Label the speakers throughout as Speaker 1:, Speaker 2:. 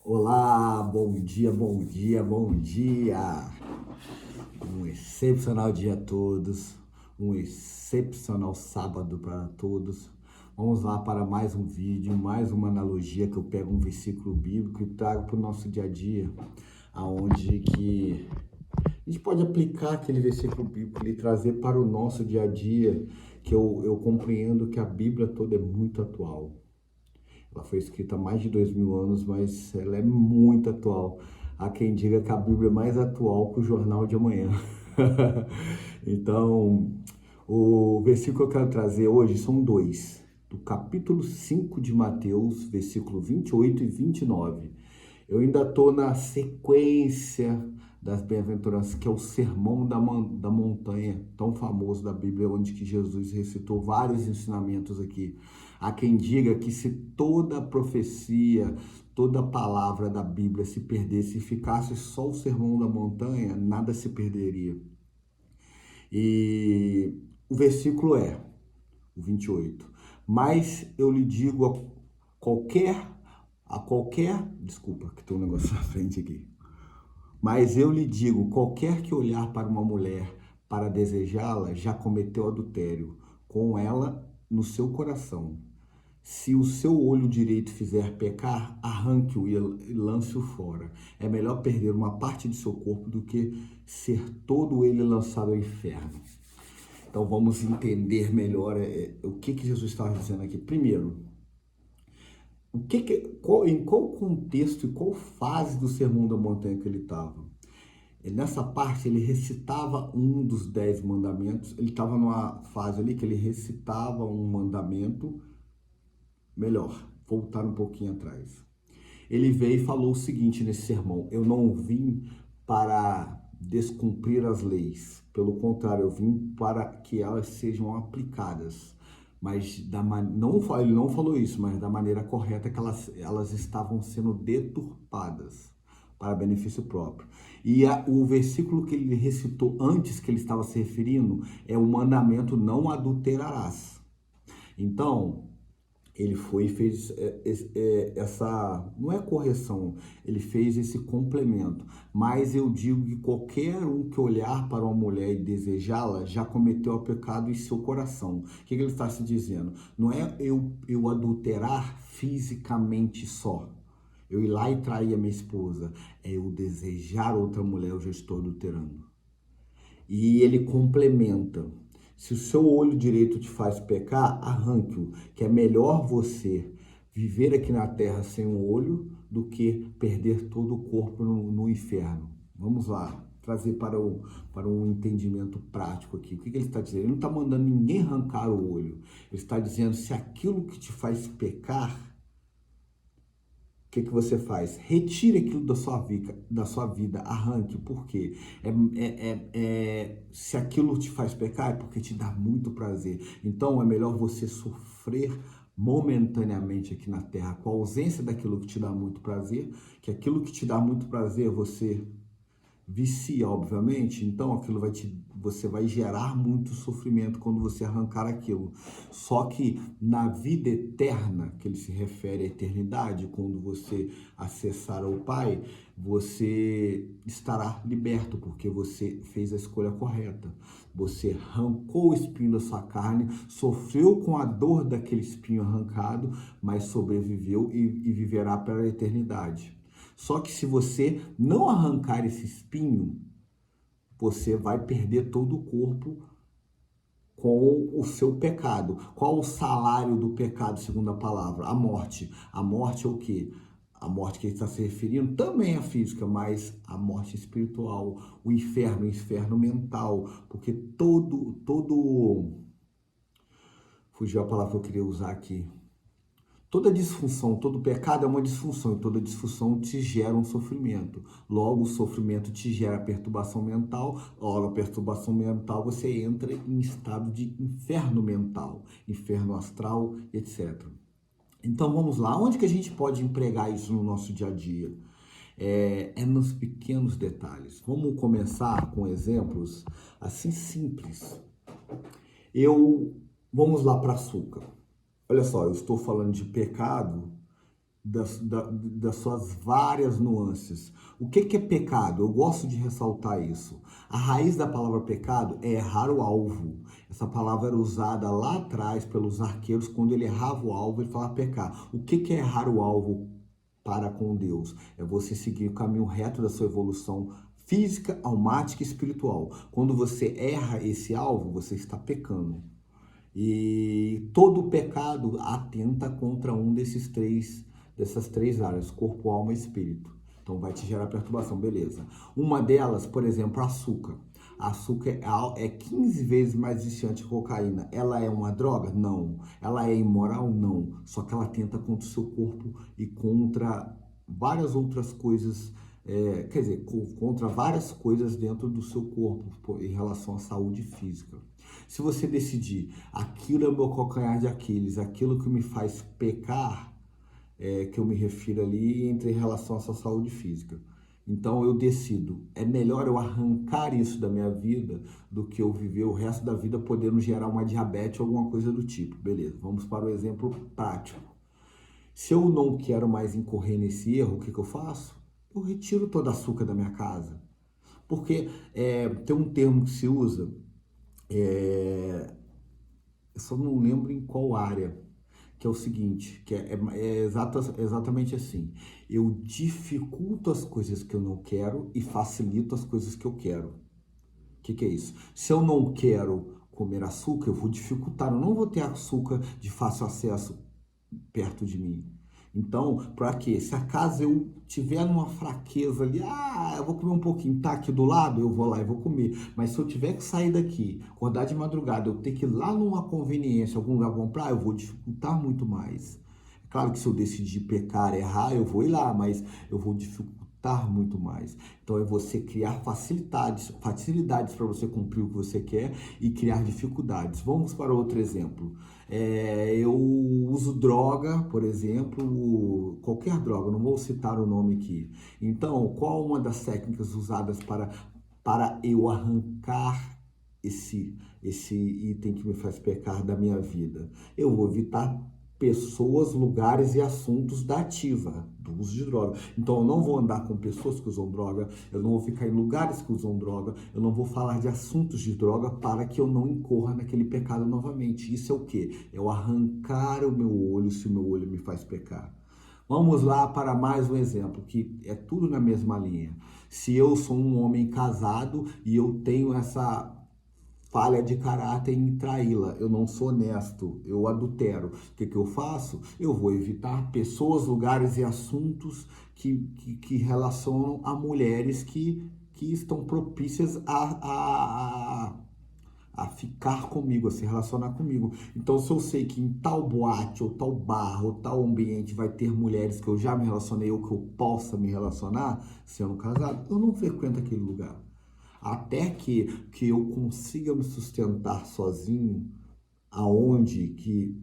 Speaker 1: Olá, bom dia, bom dia, bom dia. Um excepcional dia a todos, um excepcional sábado para todos. Vamos lá para mais um vídeo, mais uma analogia que eu pego um versículo bíblico e trago para o nosso dia a dia, aonde que a gente pode aplicar aquele versículo bíblico e trazer para o nosso dia a dia, que eu compreendo que a Bíblia toda é muito atual. Ela foi escrita há mais de 2000 anos, mas ela é muito atual. Há quem diga que a Bíblia é mais atual que o jornal de amanhã. Então, o versículo que eu quero trazer hoje são dois. Do capítulo 5 de Mateus, versículo 28 e 29. Eu ainda estou na sequência das bem-aventuranças, que é o Sermão da Montanha, tão famoso da Bíblia, onde que Jesus recitou vários ensinamentos aqui. Há quem diga que se toda a profecia, toda a palavra da Bíblia se perdesse e ficasse só o Sermão da Montanha, nada se perderia. E o versículo é, o 28. Mas eu lhe digo desculpa, que tem um negócio na frente aqui. Mas eu lhe digo, qualquer que olhar para uma mulher para desejá-la, já cometeu adultério com ela no seu coração. Se o seu olho direito fizer pecar, arranque-o e lance-o fora. É melhor perder uma parte de seu corpo do que ser todo ele lançado ao inferno. Então vamos entender melhor o que Jesus estava dizendo aqui. Primeiro, em qual contexto e qual fase do Sermão da Montanha que ele estava? Nessa parte ele recitava um dos 10 mandamentos. Ele estava numa fase ali que ele recitava um mandamento. Melhor, voltar um pouquinho atrás. Ele veio e falou o seguinte nesse sermão: eu não vim para descumprir as leis, pelo contrário, eu vim para que elas sejam aplicadas. Mas ele não falou isso, mas da maneira correta que elas estavam sendo deturpadas para benefício próprio. E o versículo que ele recitou antes, que ele estava se referindo, é o mandamento: não adulterarás. Então, ele foi e fez essa, não é correção, ele fez esse complemento. Mas eu digo que qualquer um que olhar para uma mulher e desejá-la, já cometeu o pecado em seu coração. O que ele está se dizendo? Não é eu adulterar fisicamente só, eu ir lá e trair a minha esposa. É eu desejar outra mulher, eu já estou adulterando. E ele complementa: se o seu olho direito te faz pecar, arranque-o, que é melhor você viver aqui na terra sem um olho do que perder todo o corpo no inferno. Vamos lá, trazer para um entendimento prático aqui. O que ele está dizendo? Ele não está mandando ninguém arrancar o olho. Ele está dizendo: se aquilo que te faz pecar, o que você faz? Retire aquilo da sua vida, arranque. Por quê? Se aquilo te faz pecar, é porque te dá muito prazer. Então é melhor você sofrer momentaneamente aqui na terra, com a ausência daquilo que te dá muito prazer, que aquilo que te dá muito prazer você vicia, obviamente. Então você vai gerar muito sofrimento quando você arrancar aquilo. Só que na vida eterna, que ele se refere à eternidade, quando você acessar ao Pai, você estará liberto, porque você fez a escolha correta. Você arrancou o espinho da sua carne, sofreu com a dor daquele espinho arrancado, mas sobreviveu e viverá pela eternidade. Só que se você não arrancar esse espinho, você vai perder todo o corpo com o seu pecado. Qual o salário do pecado, segundo a palavra? A morte. A morte é o quê? A morte que ele está se referindo também é física, mas a morte espiritual, o inferno mental, porque fugiu a palavra que eu queria usar aqui. Toda disfunção, todo pecado é uma disfunção, e toda disfunção te gera um sofrimento. Logo, o sofrimento te gera perturbação mental. Ora, a perturbação mental, você entra em estado de inferno mental, inferno astral, etc. Então, vamos lá. Onde que a gente pode empregar isso no nosso dia a dia? É nos pequenos detalhes. Vamos começar com exemplos assim simples. Vamos lá para açúcar. Olha só, eu estou falando de pecado das suas várias nuances. O que é pecado? Eu gosto de ressaltar isso. A raiz da palavra pecado é errar o alvo. Essa palavra era usada lá atrás pelos arqueiros, quando ele errava o alvo, ele falava pecar. O que é errar o alvo para com Deus? É você seguir o caminho reto da sua evolução física, almática e espiritual. Quando você erra esse alvo, você está pecando. E todo pecado atenta contra dessas três áreas, corpo, alma e espírito. Então vai te gerar perturbação, beleza. Uma delas, por exemplo, açúcar. Açúcar é 15 vezes mais viciante que cocaína. Ela é uma droga? Não. Ela é imoral? Não. Só que ela atenta contra o seu corpo e contra várias outras coisas, quer dizer, contra várias coisas dentro do seu corpo em relação à saúde física. Se você decidir, aquilo é o meu calcanhar de Aquiles, aquilo que me faz pecar, que eu me refiro ali, entre em relação à sua saúde física. Então eu decido, é melhor eu arrancar isso da minha vida do que eu viver o resto da vida podendo gerar uma diabetes ou alguma coisa do tipo. Beleza, vamos para o exemplo prático. Se eu não quero mais incorrer nesse erro, o que eu faço? Eu retiro todo o açúcar da minha casa. Porque tem um termo que se usa, eu só não lembro em qual área, que é o seguinte, que exatamente assim. Eu dificulto as coisas que eu não quero e facilito as coisas que eu quero. O que é isso? Se eu não quero comer açúcar, eu vou dificultar, eu não vou ter açúcar de fácil acesso perto de mim. Então, para quê? Se acaso eu tiver numa fraqueza ali, eu vou comer um pouquinho, tá aqui do lado, eu vou lá e vou comer. Mas se eu tiver que sair daqui, acordar de madrugada, eu ter que ir lá numa conveniência, algum lugar comprar, eu vou dificultar muito mais. É claro que se eu decidir pecar, errar, eu vou ir lá, mas eu vou dificultar muito mais. Então é você criar facilidades para você cumprir o que você quer e criar dificuldades. Vamos para outro exemplo. Eu uso droga, por exemplo, qualquer droga, não vou citar o nome aqui. Então, qual uma das técnicas usadas para eu arrancar esse item que me faz pecar da minha vida? Eu vou evitar pessoas, lugares e assuntos da ativa, do uso de droga. Então, eu não vou andar com pessoas que usam droga, eu não vou ficar em lugares que usam droga, eu não vou falar de assuntos de droga para que eu não incorra naquele pecado novamente. Isso é o quê? É o arrancar o meu olho se o meu olho me faz pecar. Vamos lá para mais um exemplo, que é tudo na mesma linha. Se eu sou um homem casado e eu tenho essa falha de caráter em traí-la, eu não sou honesto, eu adultero. O que eu faço? Eu vou evitar pessoas, lugares e assuntos que relacionam a mulheres que estão propícias a ficar comigo, a se relacionar comigo. Então, se eu sei que em tal boate, ou tal bar, ou tal ambiente vai ter mulheres que eu já me relacionei ou que eu possa me relacionar, sendo casado, eu não frequento aquele lugar. Até que eu consiga me sustentar sozinho, aonde que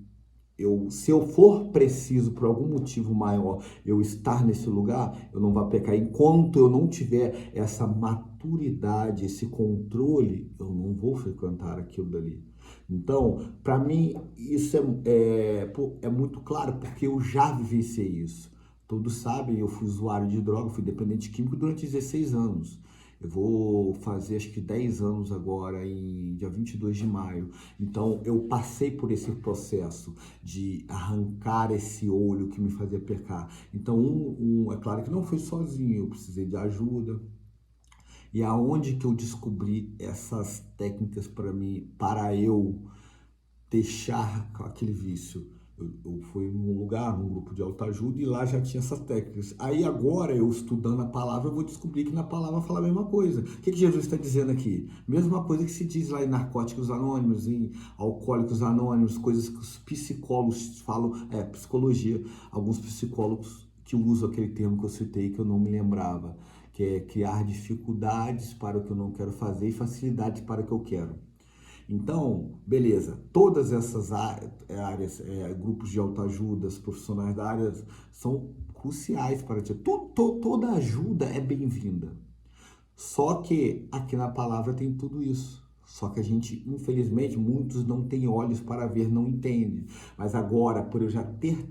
Speaker 1: se eu for preciso por algum motivo maior eu estar nesse lugar, eu não vou pecar. Enquanto eu não tiver essa maturidade, esse controle, eu não vou frequentar aquilo dali. Então, para mim, isso é muito claro, porque eu já vivenciei isso. Todos sabem, eu fui usuário de droga, fui dependente químico durante 16 anos. Eu vou fazer acho que 10 anos agora, em dia 22 de maio. Então, eu passei por esse processo de arrancar esse olho que me fazia pecar. Então, é claro que não foi sozinho, eu precisei de ajuda. E aonde que eu descobri essas técnicas para eu deixar aquele vício? Eu fui num lugar, num grupo de autoajuda, e lá já tinha essas técnicas. Aí agora, eu estudando a palavra, eu vou descobrir que na palavra fala a mesma coisa. O que Jesus está dizendo aqui? Mesma coisa que se diz lá em Narcóticos Anônimos, em Alcoólicos Anônimos, coisas que os psicólogos falam, psicologia, alguns psicólogos que usam aquele termo que eu citei, que eu não me lembrava, que é criar dificuldades para o que eu não quero fazer e facilidades para o que eu quero. Então, beleza, todas essas áreas, grupos de autoajuda, profissionais da área, são cruciais para ti. Toda ajuda é bem-vinda. Só que aqui na palavra tem tudo isso. Só que a gente, infelizmente, muitos não têm olhos para ver, não entendem. Mas agora, por eu já ter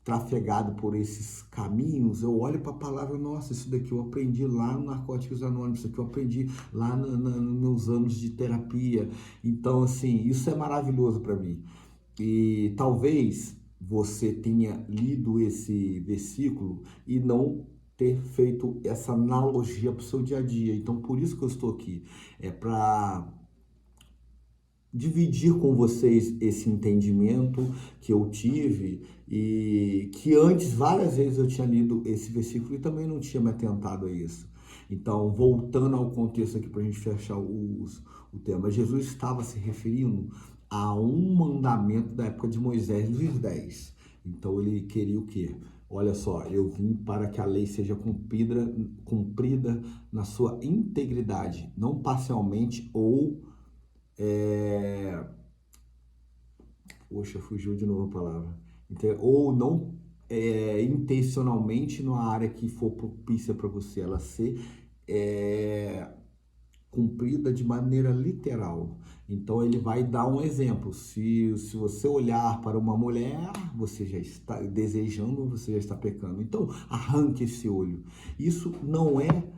Speaker 1: trafegado por esses caminhos, eu olho para a palavra, nossa, isso daqui eu aprendi lá no Narcóticos Anônimos, isso aqui eu aprendi lá nos meus anos de terapia. Então, assim, isso é maravilhoso para mim. E talvez você tenha lido esse versículo e não ter feito essa analogia para o seu dia a dia. Então, por isso que eu estou aqui. É para dividir com vocês esse entendimento que eu tive e que antes várias vezes eu tinha lido esse versículo e também não tinha me atentado a isso. Então, voltando ao contexto aqui para a gente fechar o tema, Jesus estava se referindo a um mandamento da época de Moisés, dos 10. Então, ele queria o quê? Olha só, eu vim para que a lei seja cumprida na sua integridade, não parcialmente ou Poxa, fugiu de novo a palavra. Ou não intencionalmente numa área que for propícia para você, ela ser é, cumprida de maneira literal. Então ele vai dar um exemplo. Se você olhar para uma mulher, você já está desejando, você já está pecando. Então arranque esse olho. Isso não é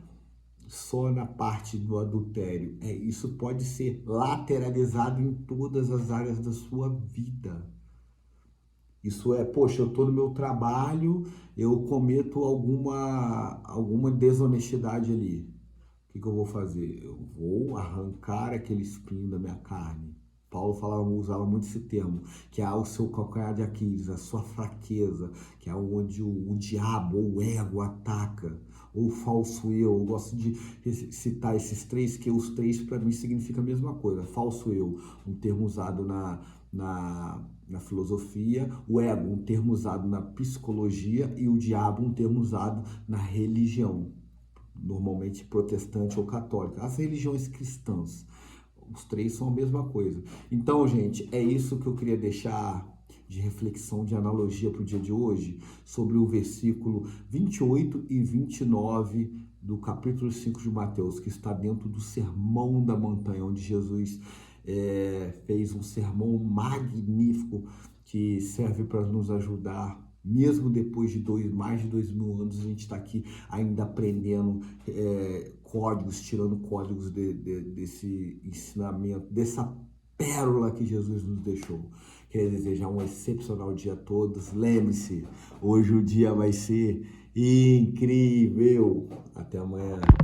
Speaker 1: só na parte do adultério. Isso pode ser lateralizado em todas as áreas da sua vida. Isso é, poxa, eu estou no meu trabalho, eu cometo alguma desonestidade ali. O que eu vou fazer? Eu vou arrancar aquele espinho da minha carne. Paulo usava muito esse termo, que é o seu calcanhar de Aquiles, a sua fraqueza, que é onde o diabo ou o ego ataca, ou o falso eu. Eu gosto de citar esses três, que os três para mim significam a mesma coisa. Falso eu, um termo usado na filosofia, o ego, um termo usado na psicologia, e o diabo, um termo usado na religião, normalmente protestante ou católica, as religiões cristãs. Os três são a mesma coisa. Então, gente, é isso que eu queria deixar de reflexão, de analogia para o dia de hoje, sobre o versículo 28 e 29 do capítulo 5 de Mateus, que está dentro do Sermão da Montanha, onde Jesus fez um sermão magnífico que serve para nos ajudar. Mesmo depois de mais de 2000 anos, a gente está aqui ainda aprendendo códigos, tirando códigos desse ensinamento, dessa pérola que Jesus nos deixou. Queria desejar um excepcional dia a todos. Lembre-se, hoje o dia vai ser incrível. Até amanhã.